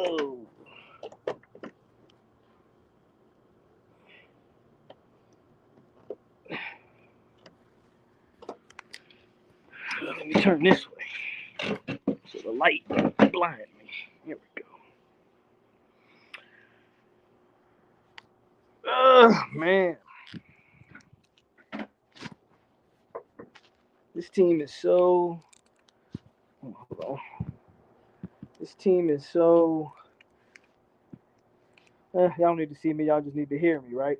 Oh. Let me turn this way so the light don't blind me. Here we go. Man. This team is so. Hold on. This team is so. Y'all don't need to see me. Y'all just need to hear me, right?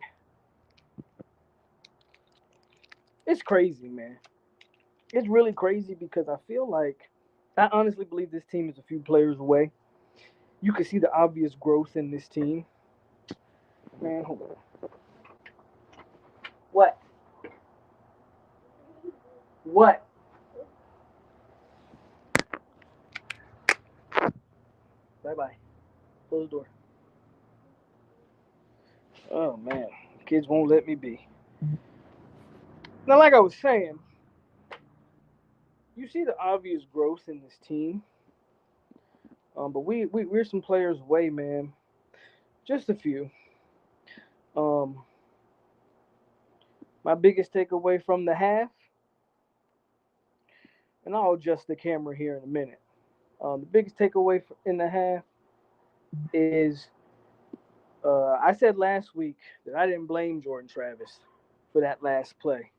It's crazy, man. It's really crazy because I feel like I honestly believe this team is a few players away. You can see the obvious growth in this team. Man, hold on. What? What? Bye-bye. Close the door. Oh, man. Kids won't let me be. Now, like I was saying, you see the obvious growth in this team. But we're some players away, man. Just a few. My biggest takeaway from the half, and I'll adjust the camera here in a minute. The biggest takeaway in the half is I said last week that I didn't blame Jordan Travis for that last play.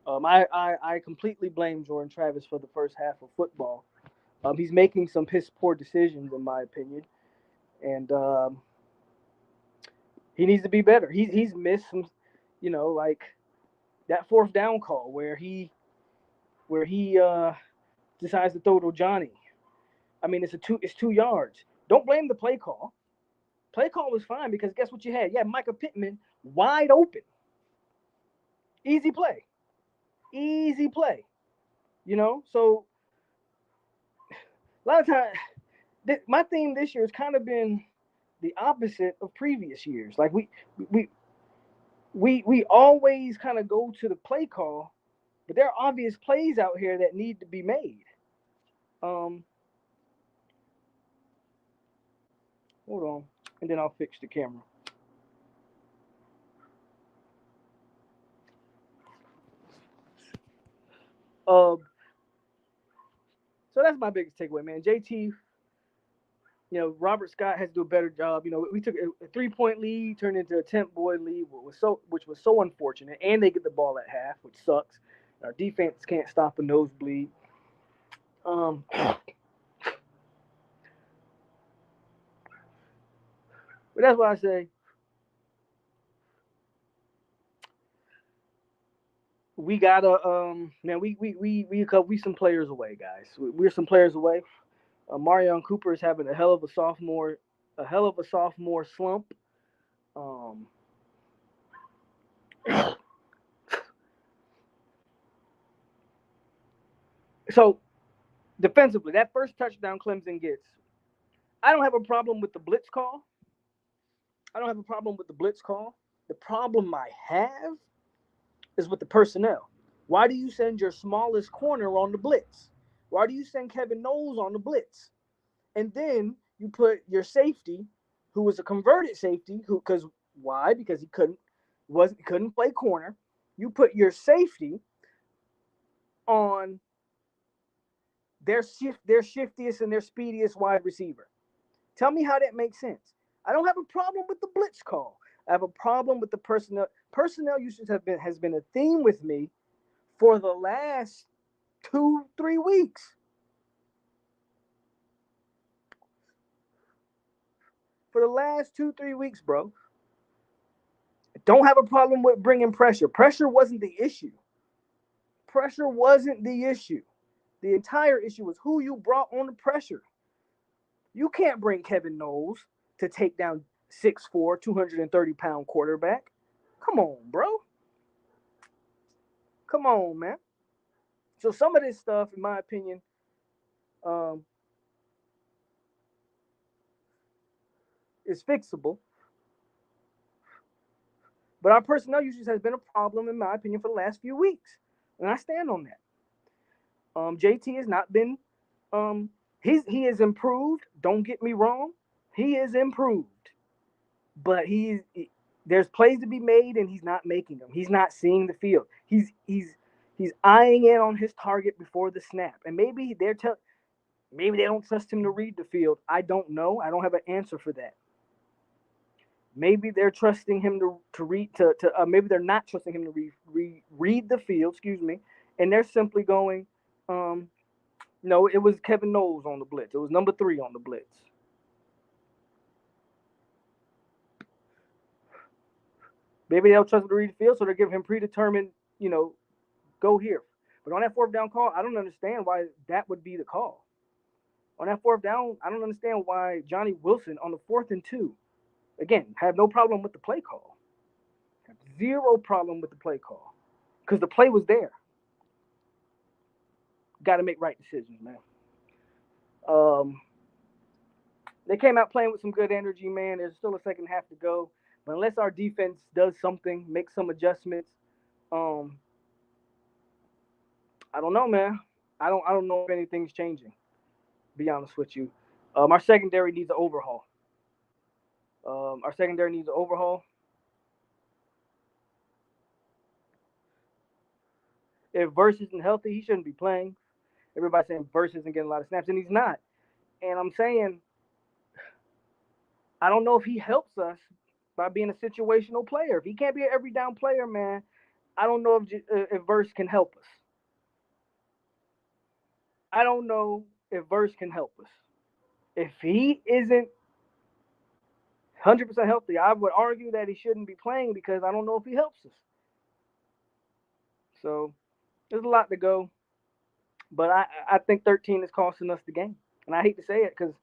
I completely blame Jordan Travis for the first half of football. He's making some piss poor decisions, in my opinion, and he needs to be better. He's missed some, like that fourth down call where he decides to throw to Johnny. I mean, it's 2 yards. Don't blame the play call. Play call was fine because guess what you had? You had Micah Pittman wide open. Easy play. Easy play. So a lot of times, my theme this year has kind of been the opposite of previous years. Like we always kind of go to the play call, but there are obvious plays out here that need to be made. Hold on, and then I'll fix the camera. So that's my biggest takeaway, man. JT, Robert Scott has to do a better job. We took a 3-point lead, turned into a 10-point lead, which was so unfortunate. And they get the ball at half, which sucks. Our defense can't stop a nosebleed. But that's why I say we gotta man, we some players away, guys. We're some players away. Marion Cooper is having a hell of a sophomore slump. So defensively, that first touchdown Clemson gets, I don't have a problem with the blitz call. The problem I have is with the personnel. Why do you send your smallest corner on the blitz? Why do you send Kevin Knowles on the blitz? And then you put your safety, who was a converted safety, because he couldn't play corner. You put your safety on their shiftiest and their speediest wide receiver. Tell me how that makes sense. I don't have a problem with the blitz call. I have a problem with the personnel. Personnel usage has been a theme with me for the last 2-3 weeks. For the last 2-3 weeks, bro. Don't have a problem with bringing pressure. Pressure wasn't the issue. The entire issue was who you brought on the pressure. You can't bring Kevin Knowles to take down 6'4", 230-pound quarterback. Come on, bro. Come on, man. So some of this stuff, in my opinion, is fixable. But our personnel usage has been a problem, in my opinion, for the last few weeks. And I stand on that. JT has not been he has improved, don't get me wrong, He is improved, but there's plays to be made, and he's not making them. He's not seeing the field. He's eyeing in on his target before the snap, and maybe maybe they don't trust him to read the field. I don't know. I don't have an answer for that. Maybe they're trusting him to read maybe they're not trusting him to read the field. Excuse me, and they're simply going, no, it was Kevin Knowles on the blitz. It was number 3 on the blitz. Maybe they don't trust him to read the field, so they're giving him predetermined, go here. But on that 4th down call, I don't understand why that would be the call. On that 4th down, I don't understand why Johnny Wilson on the 4th and 2, again, have no problem with the play call. Have zero problem with the play call. Because the play was there. Got to make right decisions, man. They came out playing with some good energy, man. There's still a second half to go. But unless our defense does something, make some adjustments, I don't know, man. I don't know if anything's changing, to be honest with you. Our secondary needs an overhaul. If Verse isn't healthy, he shouldn't be playing. Everybody's saying Verse isn't getting a lot of snaps, and he's not. And I'm saying, I don't know if he helps us by being a situational player. If he can't be an every down player, man, I don't know if Verse can help us. I don't know if Verse can help us. If he isn't 100% healthy, I would argue that he shouldn't be playing because I don't know if he helps us. So there's a lot to go. But I think 13 is costing us the game. And I hate to say it because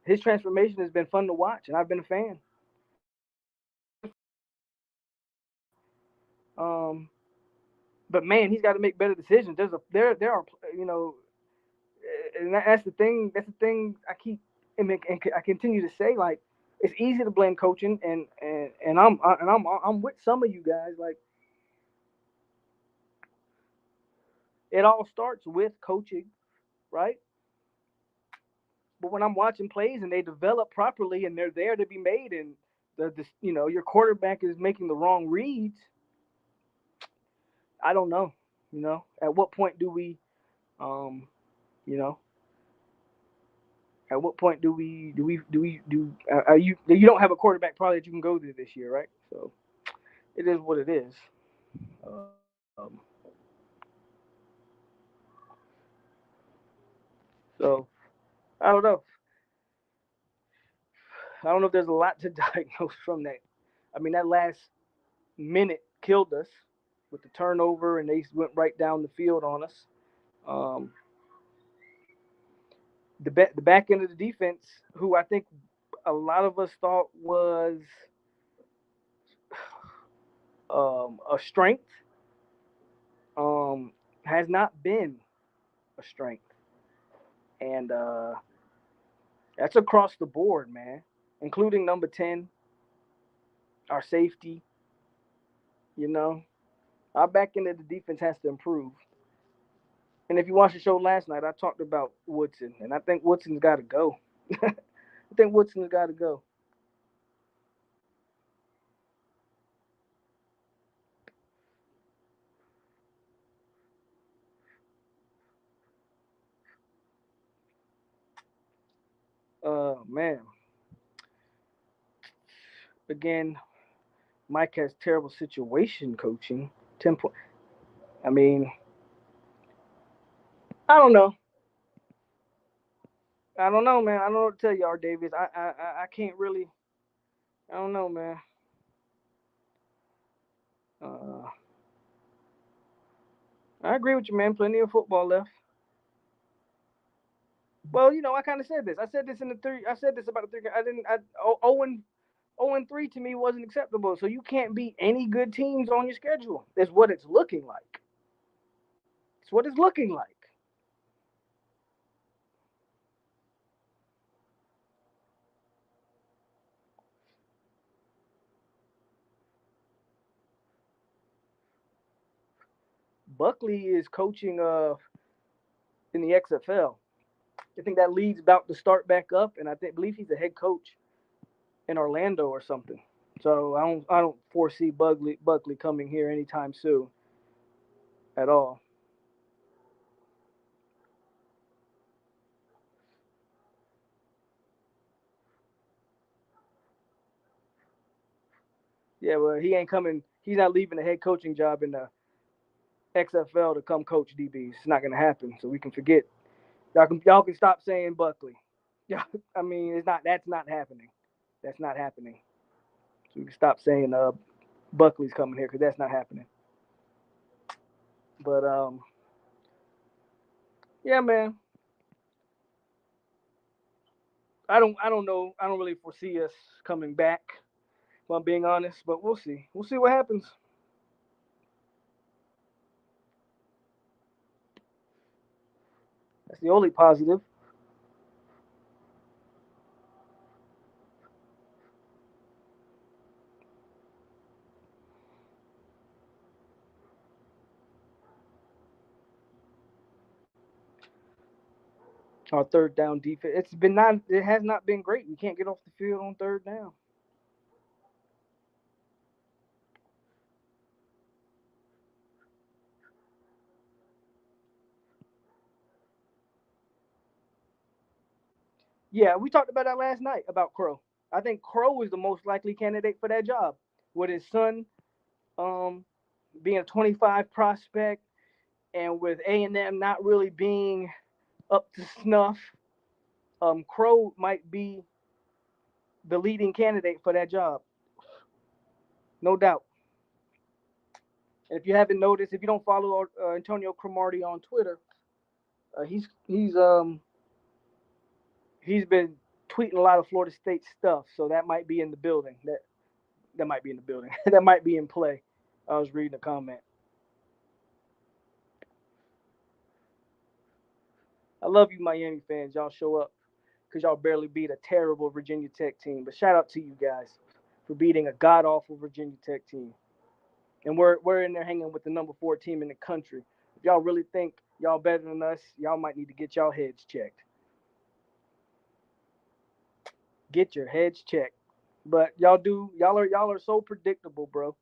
his transformation has been fun to watch, and I've been a fan. But man, he's got to make better decisions. There are, and that's the thing. That's the thing and I continue to say, like, it's easy to blame coaching, and I'm with some of you guys. Like, it all starts with coaching, right? But when I'm watching plays and they develop properly and they're there to be made, and your quarterback is making the wrong reads, I don't know. At what point do we, at what point do you don't have a quarterback probably that you can go to this year, right? So it is what it is. So I don't know. I don't know if there's a lot to diagnose from that. I mean, that last minute killed us with the turnover, and they went right down the field on us. The back end of the defense, who I think a lot of us thought was a strength, has not been a strength, and that's across the board, man, including number 10, our safety. Our back end of the defense has to improve. And if you watched the show last night, I talked about Woodson, and I think Woodson's got to go. I think Woodson's got to go. Man. Again, Mike has terrible situation coaching. 10 point. I mean, I don't know. I don't know, man. I don't know what to tell you, R. Davis. I can't really. I don't know, man. I agree with you, man. Plenty of football left. Well, I kind of said this. I said this in the three. I said this about the three. I didn't. 0-3 to me wasn't acceptable. So you can't beat any good teams on your schedule. That's what it's looking like. It's what it's looking like. Buckley is coaching in the XFL. I think that league's about to start back up, and believe he's the head coach. in Orlando or something. So I don't foresee Buckley coming here anytime soon at all. Yeah, well, he ain't coming. He's not leaving the head coaching job in the XFL to come coach DBs. It's not gonna happen. So we can forget. Y'all can stop saying Buckley. Yeah, I mean it's not. That's not happening. That's not happening. So we can stop saying Buckley's coming here because that's not happening. But yeah, man. I don't know. I don't really foresee us coming back. If I'm being honest, but we'll see. We'll see what happens. That's the only positive. Our third down defense. It's been not. It has not been great. We can't get off the field on third down. Yeah, we talked about that last night about Crow. I think Crow is the most likely candidate for that job. With his son um, being a 25 prospect, and with A&M not really being up to snuff, Crow might be the leading candidate for that job, no doubt. And if you haven't noticed, if you don't follow Antonio Cromartie on Twitter, he's been tweeting a lot of Florida State stuff, so that might be in the building. That might be in the building. That might be in play. I was reading a comment. I love you, Miami fans. Y'all show up because y'all barely beat a terrible Virginia Tech team. But shout out to you guys for beating a god awful Virginia Tech team. And we're in there hanging with the number 4 team in the country. If y'all really think y'all better than us, y'all might need to get y'all heads checked. Get your heads checked. But y'all are so predictable, bro.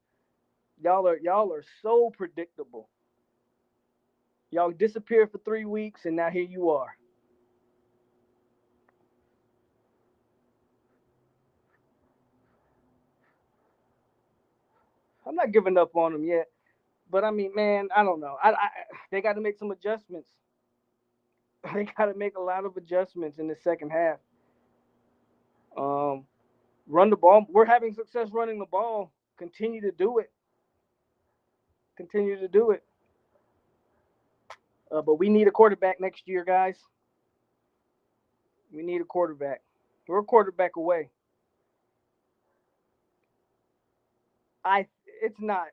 Y'all are so predictable. Y'all disappeared for 3 weeks and now here you are. I'm not giving up on them yet. But I mean, man, I don't know. They got to make some adjustments. They got to make a lot of adjustments in the second half. Um, Run the ball. We're having success running the ball. Continue to do it. Continue to do it. But we need a quarterback next year, guys. We need a quarterback. We're a quarterback away. It's not.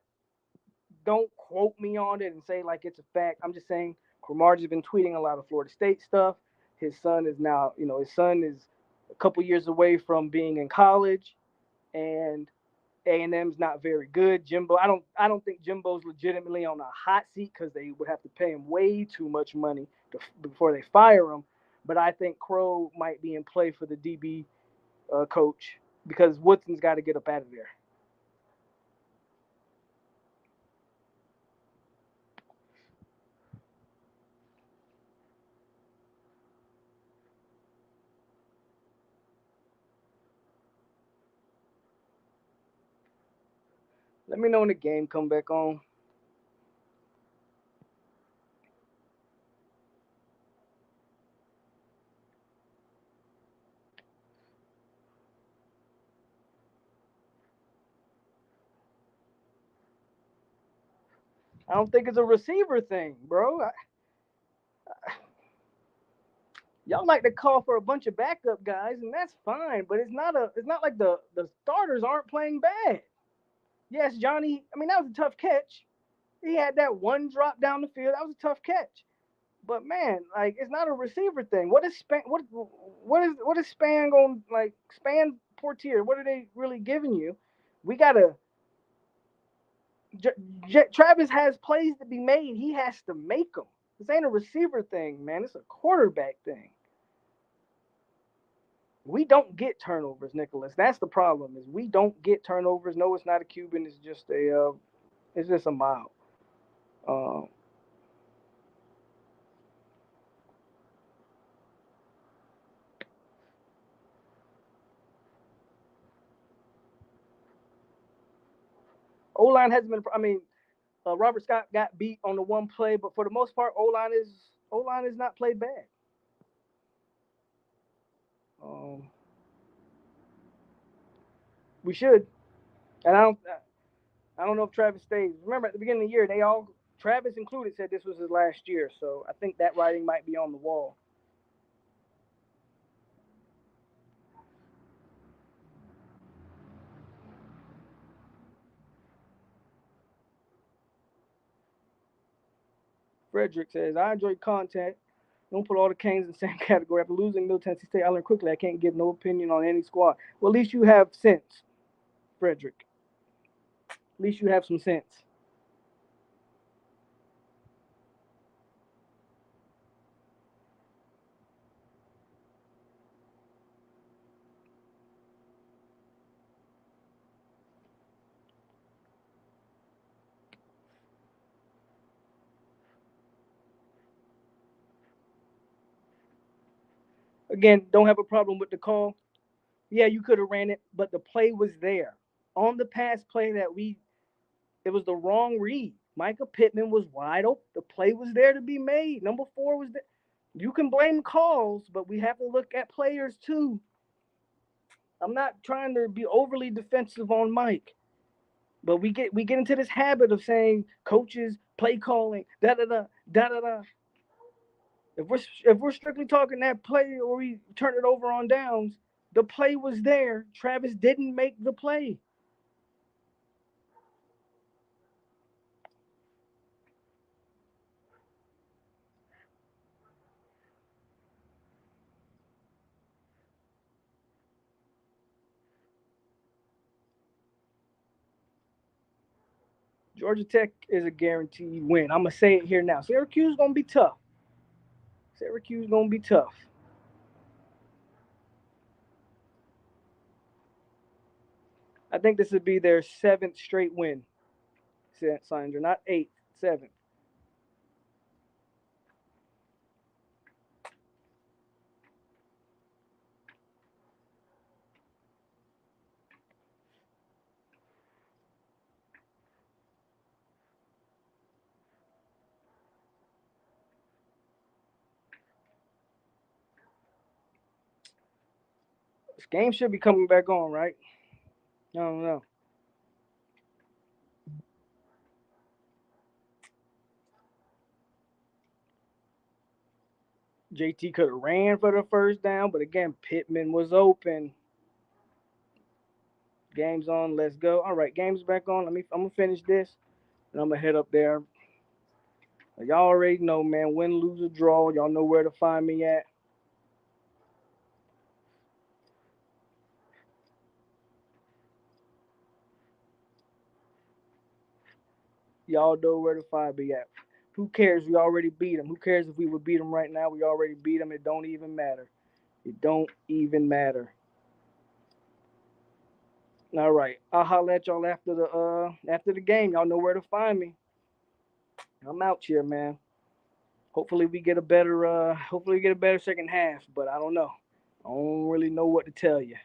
Don't quote me on it and say like it's a fact. I'm just saying Cromartie's been tweeting a lot of Florida State stuff. His son is now, his son is a couple years away from being in college, and A&M's not very good. I don't think Jimbo's legitimately on a hot seat because they would have to pay him way too much money before they fire him. But I think Crow might be in play for the DB coach because Woodson's got to get up out of there. Let me know when the game come back on. I don't think it's a receiver thing, bro. Y'all like to call for a bunch of backup guys, and that's fine. But it's not like the starters aren't playing bad. Yes, Johnny. I mean, that was a tough catch. He had that one drop down the field. That was a tough catch. But man, like it's not a receiver thing. What is Span going like Span Portier? What are they really giving you? We gotta. Travis has plays to be made. He has to make them. This ain't a receiver thing, man. It's a quarterback thing. We don't get turnovers, Nicholas. That's the problem. Is we don't get turnovers. No, it's not a Cuban. It's just a mile. Uh, O line hasn't been. I mean, Robert Scott got beat on the one play, but for the most part, O line is not played bad. Um, we should, and I don't know if Travis stays. Remember at the beginning of the year, Travis included, said this was his last year. So I think that writing might be on the wall. Frederick says, I enjoy contact. Don't put all the Canes in the same category. After losing Middle Tennessee State, I learned quickly I can't give no opinion on any squad. Well, at least you have sense, Frederick. At least you have some sense. Again, don't have a problem with the call. Yeah, you could have ran it, but the play was there. On the pass play it was the wrong read. Micah Pittman was wide open. The play was there to be made. Number 4 was there. You can blame calls, but we have to look at players too. I'm not trying to be overly defensive on Mike, but we get into this habit of saying coaches, play calling, da da da da da da. If we're strictly talking that play or we turn it over on downs, the play was there. Travis didn't make the play. Georgia Tech is a guaranteed win. I'm gonna say it here now. Syracuse gonna be tough. Syracuse gonna be tough. I think this would be their 7th straight win. Sandra, not 8th, 7th. This game should be coming back on, right? I don't know. JT could have ran for the first down, but again, Pittman was open. Game's on. Let's go. All right, game's back on. I'm gonna finish this, and I'm gonna head up there. Y'all already know, man. Win, lose, or draw. Y'all know where to find me at. Y'all know where to find me at. Who cares? We already beat them. Who cares if we would beat them right now? We already beat them. It don't even matter. It don't even matter. All right. I'll holler at y'all after the game. Y'all know where to find me. I'm out here, man. Hopefully we get a better second half, but I don't know. I don't really know what to tell you.